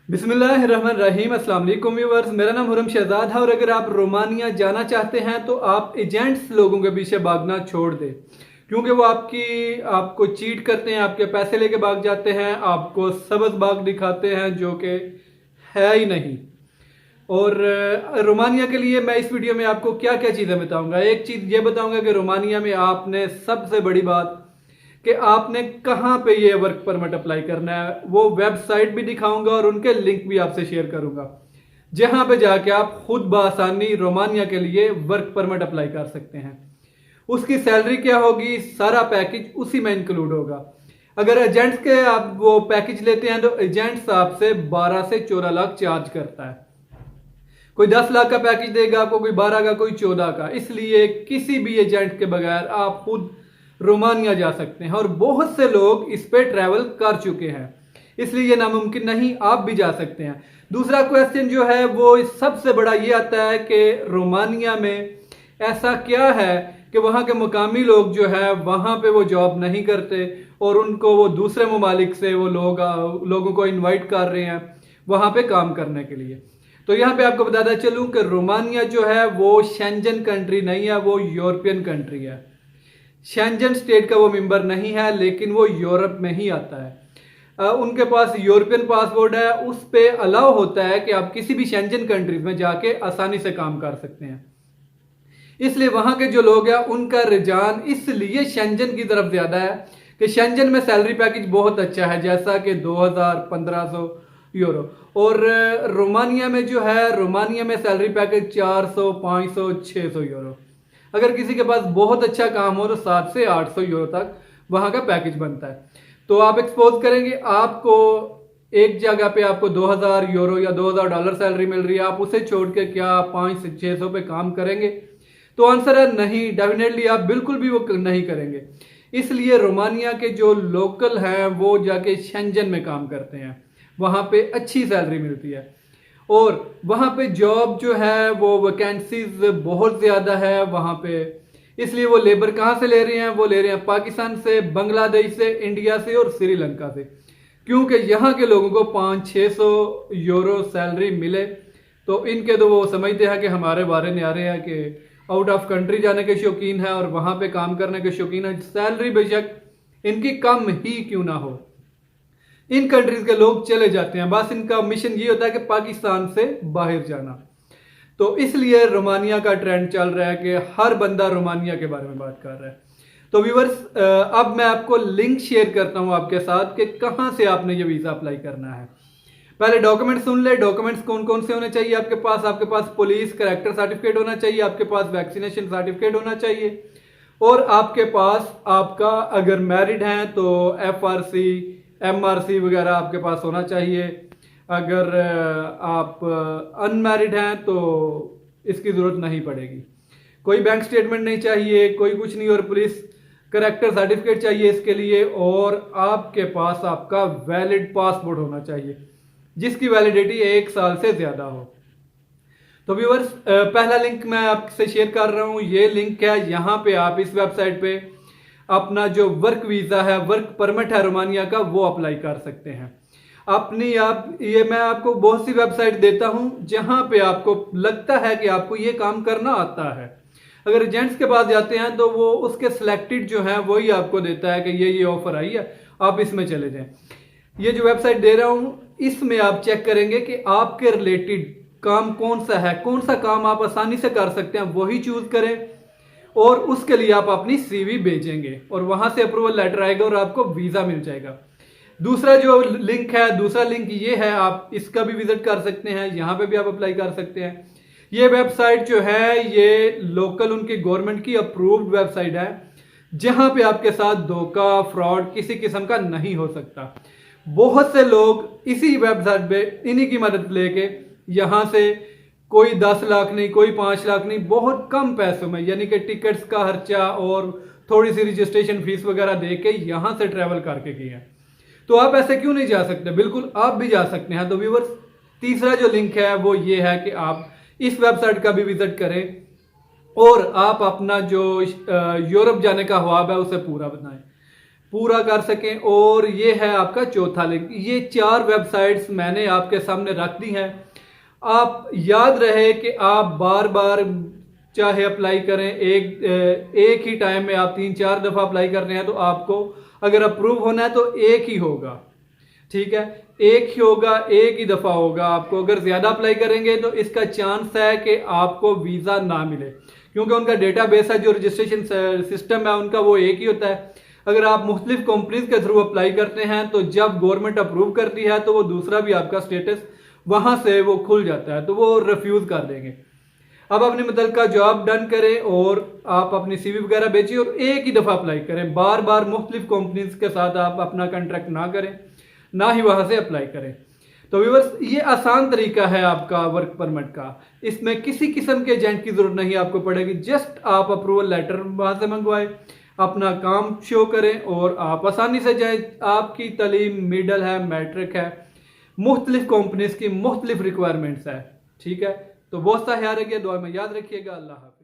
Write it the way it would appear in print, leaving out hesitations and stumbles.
बिस्मिल्लाहिर्रहमानिर्रहीम। अस्सलाम वालेकुम व्यूअर्स, मेरा नाम हुरम शहजाद है और अगर आप रोमानिया जाना चाहते हैं तो आप एजेंट्स लोगों के पीछे भागना छोड़ दें, क्योंकि वो आपको चीट करते हैं, आपके पैसे लेके भाग जाते हैं, आपको सब्ज़ बाग दिखाते हैं जो कि है ही नहीं। और रोमानिया के लिए मैं इस वीडियो में आपको क्या क्या चीज़ें बताऊंगा। एक चीज़ ये बताऊंगा कि रोमानिया में आपने सबसे बड़ी बात कि आपने कहाँ पे ये वर्क परमिट अप्लाई करना है, वो वेबसाइट भी दिखाऊंगा और उनके लिंक भी आपसे शेयर करूंगा, जहां पे जाके आप खुद बआसानी रोमानिया के लिए वर्क परमिट अप्लाई कर सकते हैं। उसकी सैलरी क्या होगी, सारा पैकेज उसी में इंक्लूड होगा। अगर एजेंट्स के आप वो पैकेज लेते हैं तो एजेंट्स आपसे 12 से 14 लाख चार्ज करता है। कोई 10 लाख का पैकेज देगा आपको, कोई 12 का, कोई 14 का। इसलिए किसी भी एजेंट के बगैर आप खुद रोमानिया जा सकते हैं और बहुत से लोग इस पे ट्रैवल कर चुके हैं, इसलिए ये नामुमकिन नहीं, आप भी जा सकते हैं। दूसरा क्वेश्चन जो है वो सबसे बड़ा ये आता है कि रोमानिया में ऐसा क्या है कि वहाँ के मुकामी लोग जो है वहाँ पे वो जॉब नहीं करते और उनको वो दूसरे ममालिक से वो लोगों को इनवाइट कर रहे हैं वहाँ पे काम करने के लिए। तो यहाँ पे आपको बताता चलूँ कि रोमानिया जो है वो शेंजन कंट्री नहीं है, वो यूरोपियन कंट्री है। शेंजन स्टेट का वो मेंबर नहीं है, लेकिन वो यूरोप में ही आता है। उनके पास यूरोपियन पासपोर्ट है, उस पे अलाउ होता है कि आप किसी भी शेंजन कंट्रीज में जाके आसानी से काम कर सकते हैं। इसलिए वहां के जो लोग हैं उनका रुझान इसलिए शेंजन की तरफ ज्यादा है कि शेंजन में सैलरी पैकेज बहुत अच्छा है, जैसा कि 2000-1500 यूरो। और रोमानिया में जो है, रोमानिया में सैलरी पैकेज 400, 500, 600 यूरो। अगर किसी के पास बहुत अच्छा काम हो तो 700 से 800 यूरो तक वहां का पैकेज बनता है। तो आप एक्सपोज करेंगे, आपको एक जगह पे आपको 2000 यूरो या 2000 डॉलर सैलरी मिल रही है, आप उसे छोड़ के क्या 500 से 600 पे काम करेंगे? तो आंसर है नहीं, डेफिनेटली आप बिल्कुल भी वो नहीं करेंगे। इसलिए रोमानिया के जो लोकल हैं वो जाके शेंजन में काम करते हैं, वहां पे अच्छी सैलरी मिलती है और वहाँ पे जॉब जो है वो वैकेंसीज बहुत ज़्यादा है वहाँ पे। इसलिए वो लेबर कहाँ से ले रहे हैं? वो ले रहे हैं पाकिस्तान से, बांग्लादेश से, इंडिया से और श्रीलंका से, क्योंकि यहाँ के लोगों को 500-600 यूरो सैलरी मिले तो इनके तो वो समझते हैं कि हमारे बारे में आ रहे हैं कि आउट ऑफ कंट्री जाने के शौकीन है और वहाँ पे काम करने के शौकीन है। सैलरी बेशक इनकी कम ही क्यों ना हो, इन कंट्रीज के लोग चले जाते हैं, बस इनका मिशन ये होता है कि पाकिस्तान से बाहर जाना। तो इसलिए रोमानिया का ट्रेंड चल रहा है कि हर बंदा रोमानिया के बारे में बात कर रहा है। तो व्यूअर्स, अब मैं आपको लिंक शेयर करता हूं आपके साथ कि कहां से आपने ये वीजा अप्लाई करना है। पहले डॉक्यूमेंट सुन ले। डॉक्यूमेंट्स कौन कौन से होने चाहिए आपके पास? आपके पास पुलिस कैरेक्टर सर्टिफिकेट होना चाहिए, आपके पास वैक्सीनेशन सर्टिफिकेट होना चाहिए और आपके पास आपका, अगर मैरिड हैं तो FRC MRC वगैरह आपके पास होना चाहिए। अगर आप अनमैरिड हैं तो इसकी ज़रूरत नहीं पड़ेगी। कोई बैंक स्टेटमेंट नहीं चाहिए, कोई कुछ नहीं, और पुलिस करेक्टर सर्टिफिकेट चाहिए इसके लिए। और आपके पास आपका वैलिड पासपोर्ट होना चाहिए जिसकी वैलिडिटी 1 साल से ज़्यादा हो। तो व्यूअर्स, पहला लिंक मैं आपसे शेयर कर रहा हूँ, ये लिंक है। यहाँ पे आप इस वेबसाइट पे अपना जो वर्क वीज़ा है, वर्क परमिट है रोमानिया का, वो अप्लाई कर सकते हैं ये मैं आपको बहुत सी वेबसाइट देता हूं जहां पे आपको लगता है कि आपको ये काम करना आता है। अगर एजेंट्स के पास जाते हैं तो वो उसके सिलेक्टेड जो है वही आपको देता है कि ये ऑफर आई है, आप इसमें चले जाएं। ये जो वेबसाइट दे रहा हूं इसमें आप चेक करेंगे कि आपके रिलेटेड काम कौन सा है, कौन सा काम आप आसानी से कर सकते हैं, वही चूज करें और उसके लिए आप अपनी CV भेजेंगे और वहां से अप्रूवल लेटर आएगा और आपको वीजा मिल जाएगा। दूसरा जो लिंक है, दूसरा लिंक ये है, आप इसका भी विजिट कर सकते हैं, यहाँ पे भी आप अप्लाई कर सकते हैं। ये वेबसाइट जो है ये लोकल उनकी गवर्नमेंट की अप्रूव्ड वेबसाइट है, जहां पे आपके साथ धोखा, फ्रॉड किसी किस्म का नहीं हो सकता। बहुत से लोग इसी वेबसाइट पे इन्हीं की मदद लेके यहाँ से कोई 10 लाख नहीं, कोई 5 लाख नहीं, बहुत कम पैसों में, यानी कि टिकट्स का खर्चा और थोड़ी सी रजिस्ट्रेशन फीस वगैरह दे के यहाँ से ट्रेवल करके किए हैं। तो आप ऐसे क्यों नहीं जा सकते? बिल्कुल आप भी जा सकते हैं। तो व्यूअर्स, तीसरा जो लिंक है वो ये है कि आप इस वेबसाइट का भी विजिट करें और आप अपना जो यूरोप जाने का ख्वाब है उसे पूरा बनाएं। पूरा कर सकें। और ये है आपका चौथा लिंक। ये 4 वेबसाइट्स मैंने आपके सामने रख दी हैं। आप याद रहे कि आप बार बार चाहे अप्लाई करें, एक ही टाइम में आप 3-4 दफ़ा अप्लाई कर रहे हैं तो आपको अगर अप्रूव होना है तो एक ही होगा, ठीक है, एक ही होगा, एक ही दफ़ा होगा। आपको अगर ज़्यादा अप्लाई करेंगे तो इसका चांस है कि आपको वीज़ा ना मिले, क्योंकि उनका डेटाबेस है, जो रजिस्ट्रेशन सिस्टम है उनका, वो एक ही होता है। अगर आप मुख्तलिफ कंपनीज के थ्रू अप्लाई करते हैं तो जब गवर्नमेंट अप्रूव करती है तो वो दूसरा भी आपका स्टेटस वहां से वो खुल जाता है, तो वो रिफ्यूज़ कर देंगे। अब अपने मुतल्लिका जॉब डन करें और आप अपनी सीवी वगैरह भेजिए और एक ही दफ़ा अप्लाई करें। बार बार मुख्तलिफ कंपनीज के साथ आप अपना कॉन्ट्रैक्ट ना करें, ना ही वहां से अप्लाई करें। तो व्यूअर्स, ये आसान तरीका है आपका वर्क परमिट का। इसमें किसी किस्म के एजेंट की जरूरत नहीं आपको पड़ेगी। जस्ट आप अप्रूवल लेटर वहां से मंगवाएं, अपना काम शो करें और आप आसानी से जाएं। आपकी तालीम मिडल है, मैट्रिक है, मुख्तलिफ कंपनीज की मुख्तलिफ रिक्वायरमेंट्स है, ठीक है। तो बहुत सा ख्याल रखिए, दुआ में याद रखिएगा। अल्लाह हाफिज़।